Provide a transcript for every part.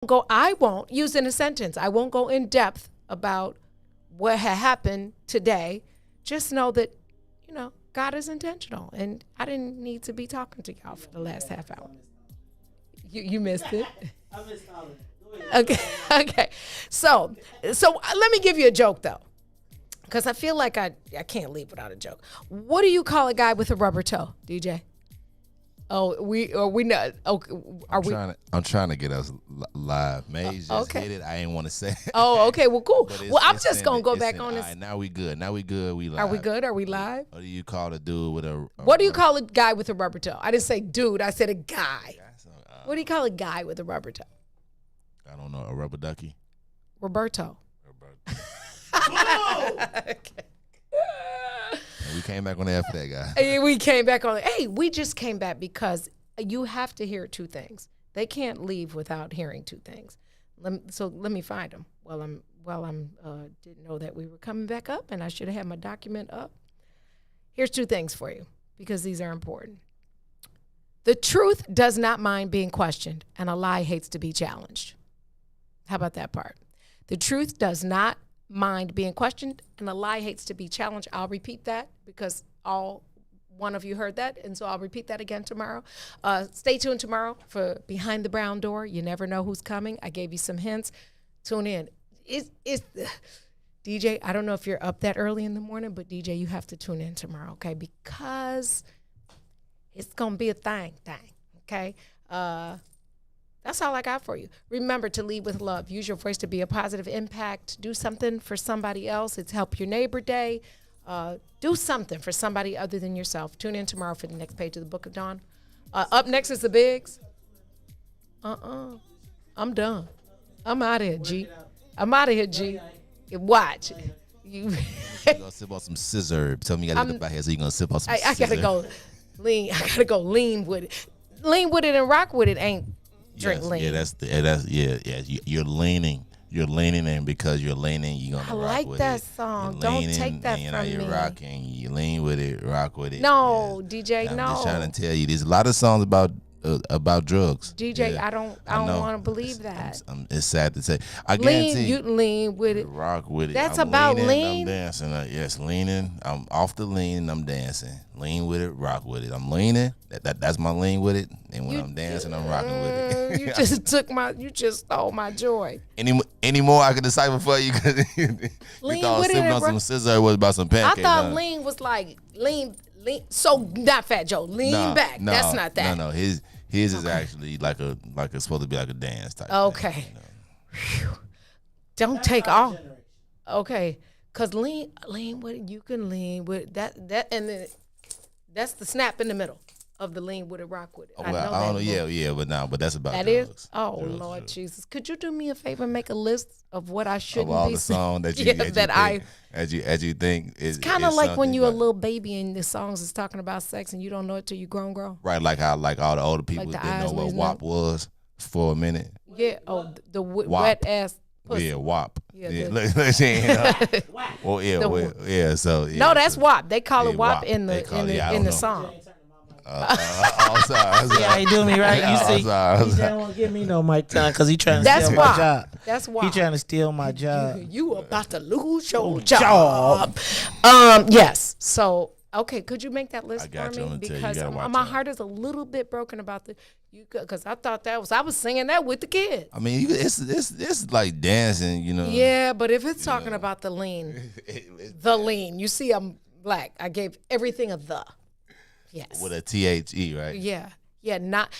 I won't use in a sentence. I won't go in depth about what had happened today. Just know that, God is intentional, and I didn't need to be talking to y'all for the last half hour. You missed it. I missed all of it. Okay. Okay. So let me give you a joke though, because I feel like I can't leave without a joke. What do you call a guy with a rubber toe, DJ? Oh, we not. Okay, I'm trying to get us live. May just okay. hit it. I ain't want to say. Oh, okay. Well, cool. But Well, I'm just gonna go back on this. All right, now we good. We live. Are we good? Are we live? What do you call a dude with a? What do you call a guy with a rubber toe? I didn't say dude. I said a guy. What do you call a guy with a rubber toe? I don't know. A rubber ducky. Roberto. Okay. We came back on there for that guy. Hey, we came back on. Hey, we just came back because you have to hear two things. They can't leave without hearing two things. So let me find them. While I'm didn't know that we were coming back up, and I should have had my document up. Here's two things for you because these are important. The truth does not mind being questioned, and a lie hates to be challenged. How about that part? The truth does not mind being questioned, and a lie hates to be challenged. I'll repeat that because all one of you heard that, and so I'll repeat that again tomorrow. Stay tuned tomorrow for Behind the Brown Door. You never know who's coming. I gave you some hints. Tune in. It's DJ, I don't know if you're up that early in the morning, but DJ, you have to tune in tomorrow, okay? Because it's going to be a thing, okay? That's all I got for you. Remember to lead with love. Use your voice to be a positive impact. Do something for somebody else. It's Help Your Neighbor Day. Do something for somebody other than yourself. Tune in tomorrow for the next page of the Book of Dawn. Up next is the Bigs. I'm done. I'm out of here, G. I'm out of here, G. Watch. You gonna sip on some scissor. Tell me you gotta get up out here, so you gonna sip on some scissor. I gotta go lean. I gotta go lean with it. Lean with it and rock with it ain't drink lean. Yeah, you're leaning. You're leaning, and because you're leaning, you're gonna rock with it. I like that song. Don't take that from me. You're rocking. You lean with it, rock with it. No, DJ, I'm no. just trying to tell you, there's a lot of songs about drugs. DJ, yeah. I don't want to believe that. It's sad to say. I guarantee you lean with it. Rock with it. That's I'm about leaning, lean. I'm dancing. Yes, leaning. I'm off the lean. I'm dancing. Lean with it. Rock with it. I'm leaning. That's my lean with it. And when I'm dancing, I'm rocking with it. You just stole my joy. Any more I could decipher for you? Lean thought with it. On some scissor was about some pancakes. I thought lean was like lean. So not Fat Joe. Lean back. No, that's not that. No. His is actually like it's supposed to be like a dance type. Okay. Thing, you know? Don't take off. Okay, cause lean with it. You can lean with that, and then that's the snap in the middle of the lean with it, rock with it. I don't know. But that's about that drugs. Is. Oh drugs, Lord drugs. Jesus, could you do me a favor and make a list of what I shouldn't of all be the songs that you think it's kind of like when you're a little baby and the songs is talking about sex and you don't know it till you grown. Right, like how all the older people didn't know what WAP was for a minute. Yeah. Oh, the wet ass. Pussy. Yeah, WAP. Yeah. Well, yeah. So yeah, no, that's WAP. They call it WAP in the song. Sorry. Yeah, he do me right. You see, he don't want to give me no mic time because he trying to steal my job. That's why he trying to steal my job. You about to lose your job. Yes. So okay, could you make that list for me? Because my heart is a little bit broken about because I thought I was singing that with the kids. I mean, it's like dancing, you know. Yeah, but if it's talking about the lean, you see, I'm black. I gave everything a the. Yes. With a THE, right? Yeah. Yeah. Not.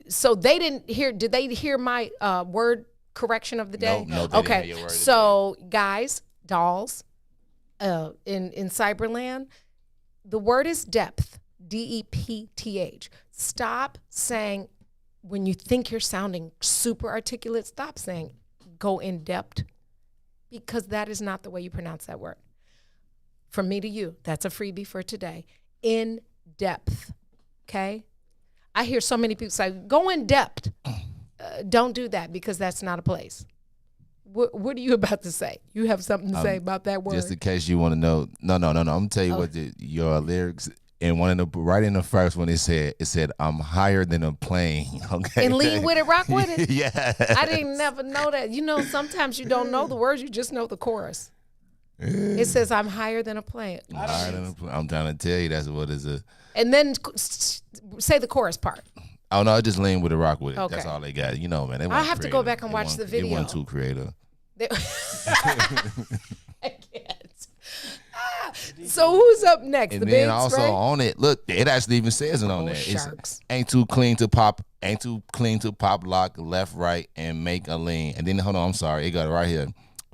So they didn't hear. Did they hear my word correction of the day? No. Okay. Your word so guys, dolls, in Cyberland, the word is depth. DEPTH. Stop saying when you think you're sounding super articulate. Stop saying go in depth, because that is not the way you pronounce that word. From me to you, that's a freebie for today. In depth, okay? I hear so many people say, go in depth. Don't do that because that's not a place. What are you about to say? You have something to say about that word? Just in case you want to know. No. I'm going to tell you what your lyrics and one of the right in the first one, it said I'm higher than a plane. Okay, and lean with it, rock with it. Yeah, I didn't never know that. You know, sometimes you don't know the words, you just know the chorus. It says I'm higher than a plane. I'm trying to tell you that's what it's a. And then say the chorus part. Oh no, just lean with it, rock with it. Okay. That's all they got. You know, man. I have to go back and watch the video. They weren't too creative. I can't. So who's up next? And the then Bigs, also right? on it, look, it actually even says it on there. Sharks. It's ain't too clean to pop lock left, right, and make a lean. And then hold on, I'm sorry, it got it right here.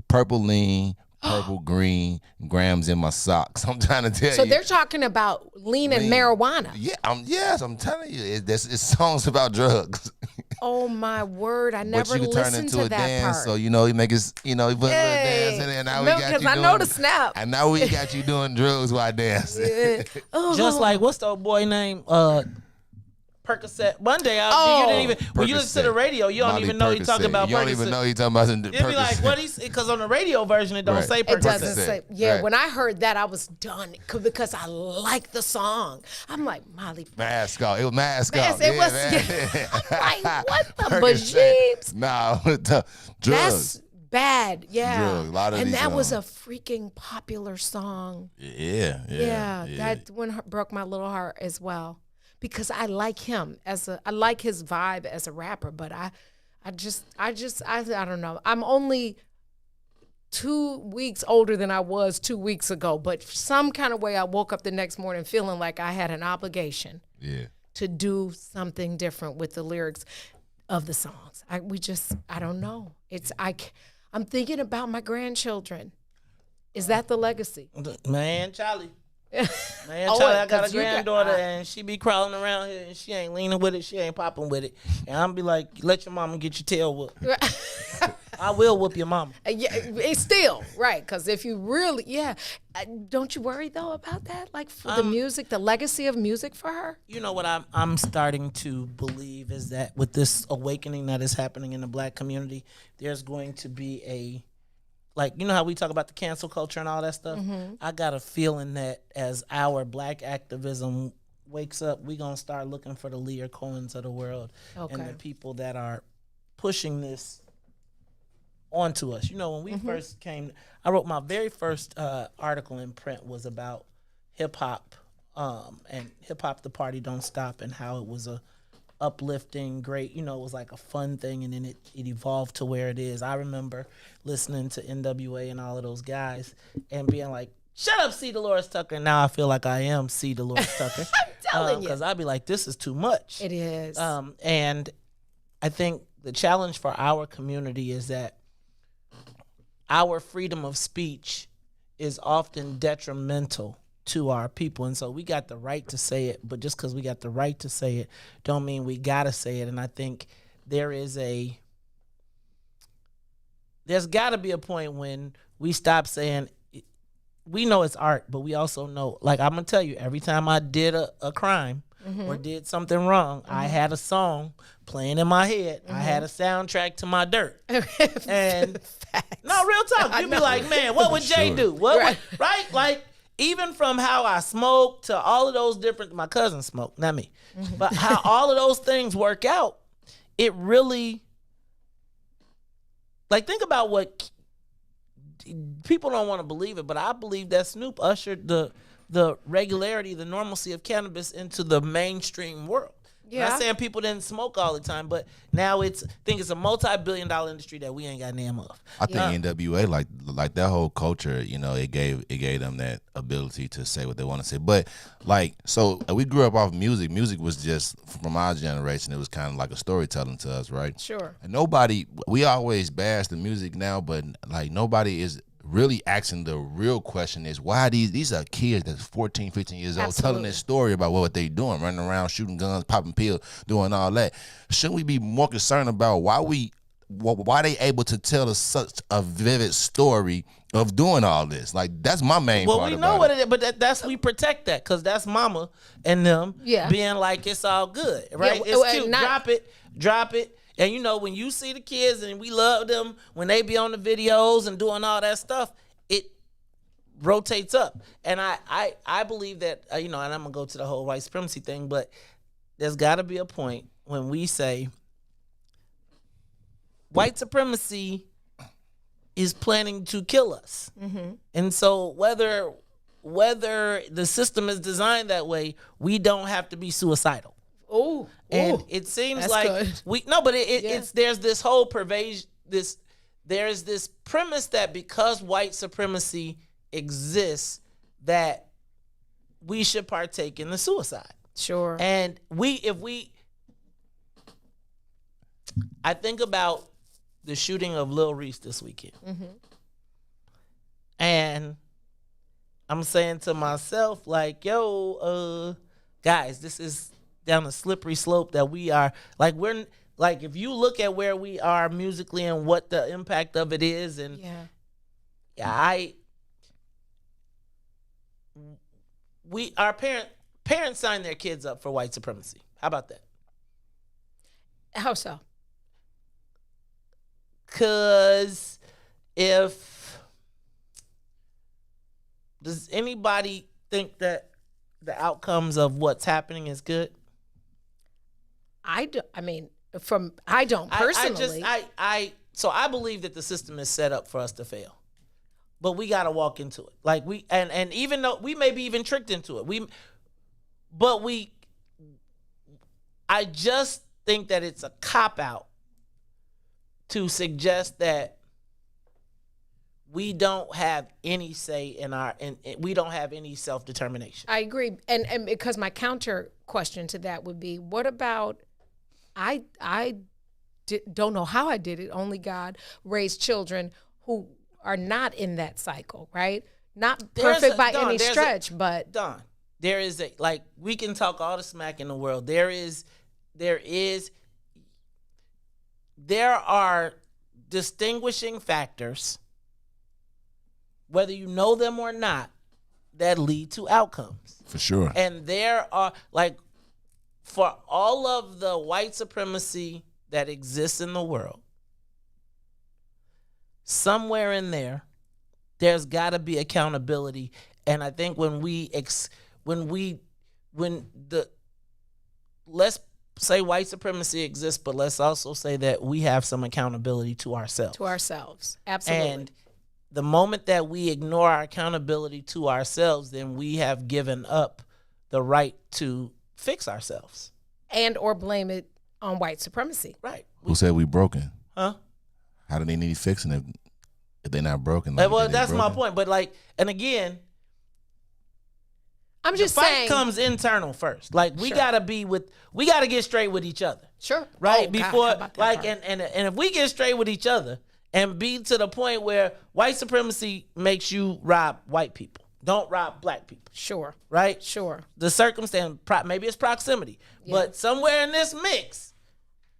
Purple lean, purple green, grams in my socks. I'm trying to tell you. So they're talking about lean and marijuana. Yeah, I'm telling you, it's songs about drugs. Oh my word! I never but you can turn listened into to a that dance, part. so you know he make us, you know, he put a little dance in there. And now we got you because I doing, know the snap. And now we got you doing drugs while dancing. Yeah. Oh. Just like what's the old boy name? Percocet. One day you didn't even when you listen to the radio, you don't even know he talking about Percocet. You don't even know he talking about Percocet. It'd be like what he's because on the radio version it don't say Percocet. It doesn't say. Yeah, Right. when I heard that, I was done because I like the song. I'm like Molly. Mask off. It was mask off. It was. I'm like, what the bajeebs? Nah, the drugs. That's bad. Yeah. Drugs. A lot of and these that was a songs. freaking popular song. Yeah. That one broke my little heart as well. Because I like him I like his vibe as a rapper, but I don't know. I'm only 2 weeks older than I was 2 weeks ago, but some kind of way I woke up the next morning feeling like I had an obligation to do something different with the lyrics of the songs. I don't know. I'm thinking about my grandchildren. Is that the legacy? Man, Charlie. Man, Oh, Charlie, I got a 'cause you got- granddaughter and she be crawling around here and she ain't leaning with it, she ain't popping with it. And I'm be like, let your mama get your tail whooped. I will whoop your mama. Yeah, it's still right because if you really, don't you worry though about that? Like for the music, the legacy of music for her. You know what I'm starting to believe is that with this awakening that is happening in the black community, there's going to be like, you know how we talk about the cancel culture and all that stuff? Mm-hmm. I got a feeling that as our black activism wakes up, we're going to start looking for the Lear Cohens of the world and the people that are pushing this onto us. You know, when we first came, I wrote my very first article in print was about hip-hop and hip-hop, the party don't stop, and how it was a uplifting, great, you know, it was like a fun thing, and then it evolved to where it is. I remember listening to NWA and all of those guys and being like, shut up, C. Dolores Tucker. And now I feel like I am C. Dolores Tucker. I'm telling you. Because I'd be like, this is too much. It is. And I think the challenge for our community is that our freedom of speech is often detrimental to our people, and so we got the right to say it, but just because we got the right to say it don't mean we gotta say it. And I think there's gotta be a point when we stop saying, we know it's art, but we also know, like I'm gonna tell you, every time I did a crime or did something wrong, I had a song playing in my head. I had a soundtrack to my dirt. And no, real talk, you'd be like, man, what would Jay do? What would, right? Like, even from how I smoke to all of those different, my cousin smoked, not me, but how all of those things work out, it really, like, think about what people don't want to believe it, but I believe that Snoop ushered the regularity, the normalcy of cannabis into the mainstream world. Yeah. I'm not saying people didn't smoke all the time, but now it's a multi-billion-dollar industry that we ain't got name of. I think NWA, like that whole culture, you know, it gave them that ability to say what they want to say. But like, so we grew up off music. Music was just, from our generation, it was kind of like a storytelling to us, right? Sure. And we always bash the music now, but like nobody is really asking the real question is why these are kids that's 14, 15 years old telling this story about what they doing, running around, shooting guns, popping pills, doing all that. Shouldn't we be more concerned about why they able to tell us such a vivid story of doing all this? Like, that's my main part. Well, we know what it is, but that's we protect that because that's mama and them being like, it's all good, right? It's cute. Drop it. And you know, when you see the kids and we love them when they be on the videos and doing all that stuff, rotates up. And I believe that, and I'm going to go to the whole white supremacy thing, but there's got to be a point when we say white supremacy is planning to kill us. Mm-hmm. And so whether the system is designed that way, we don't have to be suicidal. Oh, and it seems like good. It's there's this whole pervasion, there's this premise that because white supremacy exists, that we should partake in the suicide. Sure. And I think about the shooting of Lil Reese this weekend. Mm-hmm. And I'm saying to myself, like, yo, guys, this is down a slippery slope that we are, like, we're, like, if you look at where we are musically and what the impact of it is, and our parents signed their kids up for white supremacy. How about that? How so? Because does anybody think that the outcomes of what's happening is good? I don't personally. So I believe that the system is set up for us to fail, but we got to walk into it. Like and even though we may be even tricked into it, I just think that it's a cop out to suggest that we don't have any say in we don't have any self-determination. I agree. And because my counter question to that would be, what about, don't know how I did it. Only God raised children who are not in that cycle, right? Not perfect by any stretch, but. Dawn, there is we can talk all the smack in the world. There are distinguishing factors, whether you know them or not, that lead to outcomes. For sure. And there are, for all of the white supremacy that exists in the world, somewhere in there's got to be accountability. And I think let's say white supremacy exists, but let's also say that we have some accountability to ourselves. To ourselves, absolutely. And the moment that we ignore our accountability to ourselves, then we have given up the right to fix ourselves. And or blame it on white supremacy. Right. Who said we broken? Huh? How do they need fixing if they're not broken? Well, that's my point. But and again, I'm just the fight saying, comes internal first. We gotta get straight with each other. Sure. Right? Before and if we get straight with each other and be to the point where white supremacy makes you rob white people. Don't rob black people. Sure. Right? Sure. The circumstance, maybe it's proximity. Yeah. But somewhere in this mix,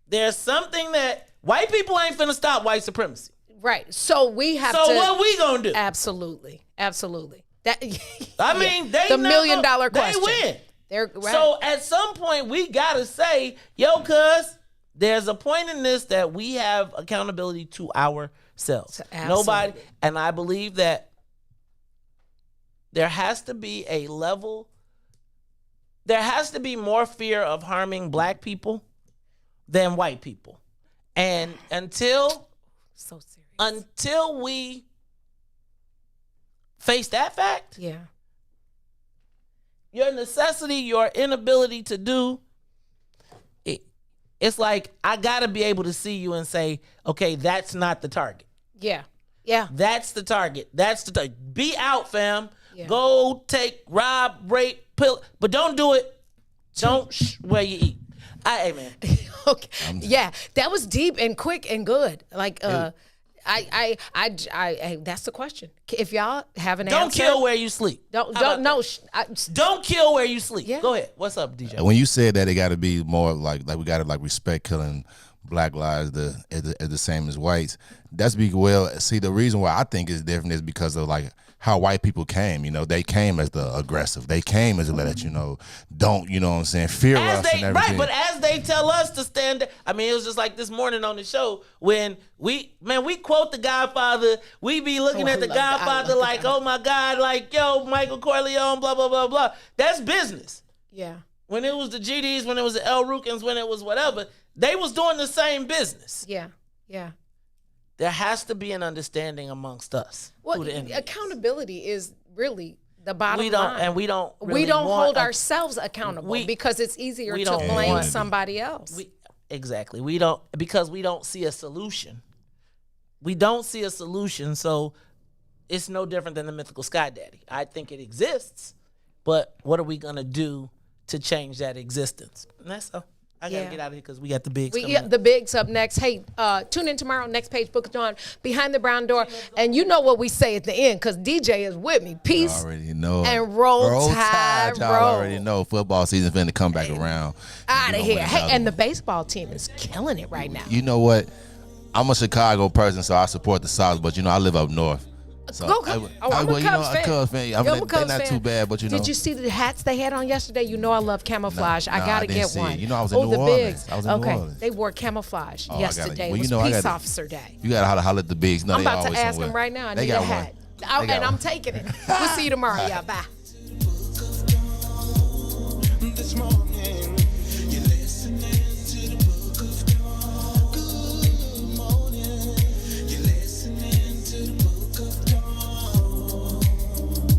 there's something that white people ain't finna stop white supremacy. Right. So we have So what we gonna do? Absolutely. That I mean, the $1 million question. They win. Right. So at some point we gotta say, yo, cuz there's a point in this that we have accountability to ourselves. Nobody, and I believe that there has to be more fear of harming black people than white people. And until we face that fact, your necessity, your inability to do it, it's like I gotta be able to see you and say, okay, that's not the target. Yeah. That's the target. Be out, fam. Yeah. Go rob, rape, pill, but don't do it. Don't where you eat. Hey, man. Okay. Yeah, that was deep and quick and good. I that's the question. If y'all have an answer, don't kill where you sleep. Don't kill where you sleep. Yeah. Go ahead. What's up, DJ? When you said that, it got to be more like we got to respect killing black lives as the same as whites. That's the reason why I think it's different is because of how white people came. You know, they came as the aggressive. They came as to let you know, don't, you know what I'm saying, fear us and everything. Right, but as they tell us to stand, I mean, it was just like this morning on the show when we quote The Godfather. We be looking at The Godfather like, oh my God, like, yo, Michael Corleone, blah, blah, blah, blah. That's business. Yeah. When it was the GDs, when it was the El Rukins, when it was whatever, they was doing the same business. Yeah. Yeah. There has to be an understanding amongst us. Well, accountability is really the bottom line. And we don't hold ourselves accountable because it's easier to blame somebody else. Exactly. We don't, because we don't see a solution. We don't see a solution, so it's no different than the mythical Sky Daddy. I think it exists, but what are we going to do to change that existence? And that's all. I got to get out of here because we got the bigs coming up. The bigs up next. Hey, tune in tomorrow, next page, Book of Dawn, Behind the Brown Door. And you know what we say at the end because DJ is with me. Peace. You already know. And roll tide, y'all already know. Football season finna come back around. Out of here. Hey, and the baseball team is killing it right now. You know what? I'm a Chicago person, so I support the Sox, but, you know, I live up north. So I'm a Cubs fan. They're not too bad, but you know. Did you see the hats they had on yesterday? You know I love camouflage. I gotta get one. You know I was in New Orleans. Bigs. They wore camouflage yesterday. It was Peace Officer Day. You gotta holler at the bigs. No, I'm about to ask them right now. I need a hat. And I'm taking it. We'll see you tomorrow. Yeah, bye.